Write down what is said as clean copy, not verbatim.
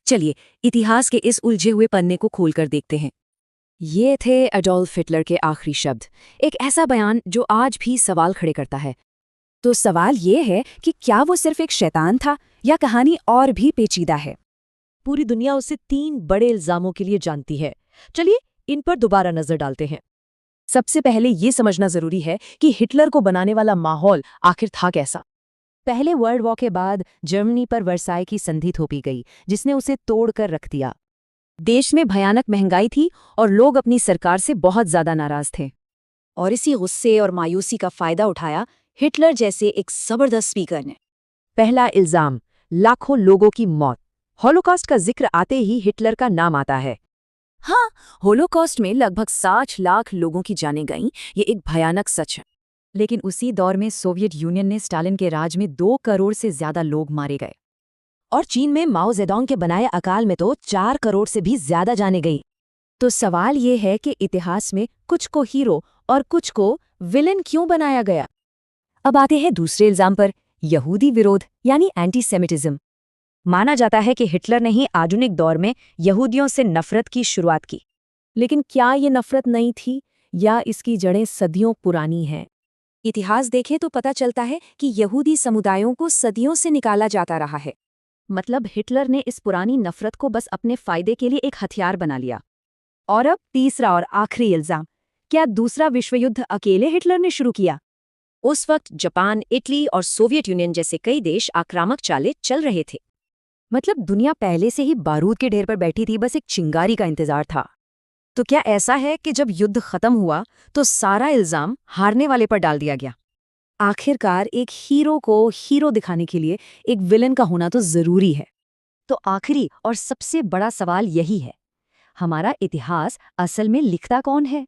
चलिए इतिहास के इस उलझे हुए पन्ने को खोलकर देखते हैं। ये थे एडोल्फ हिटलर के आखिरी शब्द, एक ऐसा बयान जो आज भी सवाल खड़े करता है। तो सवाल ये है कि क्या वो सिर्फ एक शैतान था या कहानी और भी पेचीदा है। पूरी दुनिया उसे 3 बड़े इल्जामों के लिए जानती है। चलिए इन पर दोबारा नजर डालते हैं। सबसे पहले ये समझना जरूरी है कि हिटलर को बनाने वाला माहौल आखिर था कैसा। पहले वर्ल्ड वॉर के बाद जर्मनी पर वर्साई की संधि थोपी गई, जिसने उसे तोड़कर रख दिया। देश में भयानक महंगाई थी और लोग अपनी सरकार से बहुत ज्यादा नाराज थे। और इसी गुस्से और मायूसी का फायदा उठाया हिटलर जैसे एक जबरदस्त स्पीकर ने। पहला इल्जाम, लाखों लोगों की मौत। हॉलोकॉस्ट का जिक्र आते ही हिटलर का नाम आता है। हाँ, होलोकॉस्ट में लगभग 60 लाख लोगों की जानें गईं, ये एक भयानक सच है। लेकिन उसी दौर में सोवियत यूनियन ने स्टालिन के राज में 2 करोड़ से ज्यादा लोग मारे गए। और चीन में माओ जेडोंग के बनाए अकाल में तो 4 करोड़ से भी ज्यादा जाने गई। तो सवाल ये है कि इतिहास में कुछ को हीरो और कुछ को विलेन क्यों बनाया गया। अब आते हैं दूसरे इल्जाम पर, यहूदी विरोध यानी एंटीसेमिटिज्म। माना जाता है कि हिटलर ने ही आधुनिक दौर में यहूदियों से नफरत की शुरुआत की। लेकिन क्या ये नफरत नई थी या इसकी जड़ें सदियों पुरानी हैं? इतिहास देखें तो पता चलता है कि यहूदी समुदायों को सदियों से निकाला जाता रहा है। मतलब हिटलर ने इस पुरानी नफरत को बस अपने फायदे के लिए एक हथियार बना लिया। और अब तीसरा और आखिरी इल्जाम, क्या दूसरा विश्व युद्ध अकेले हिटलर ने शुरू किया? उस वक्त जापान, इटली और सोवियत यूनियन जैसे कई देश आक्रामक चालें चल रहे थे। मतलब दुनिया पहले से ही बारूद के ढेर पर बैठी थी, बस एक चिंगारी का इंतजार था। तो क्या ऐसा है कि जब युद्ध खत्म हुआ तो सारा इल्जाम हारने वाले पर डाल दिया गया? आखिरकार एक हीरो को हीरो दिखाने के लिए एक विलन का होना तो जरूरी है। तो आखिरी और सबसे बड़ा सवाल यही है, हमारा इतिहास असल में लिखता कौन है?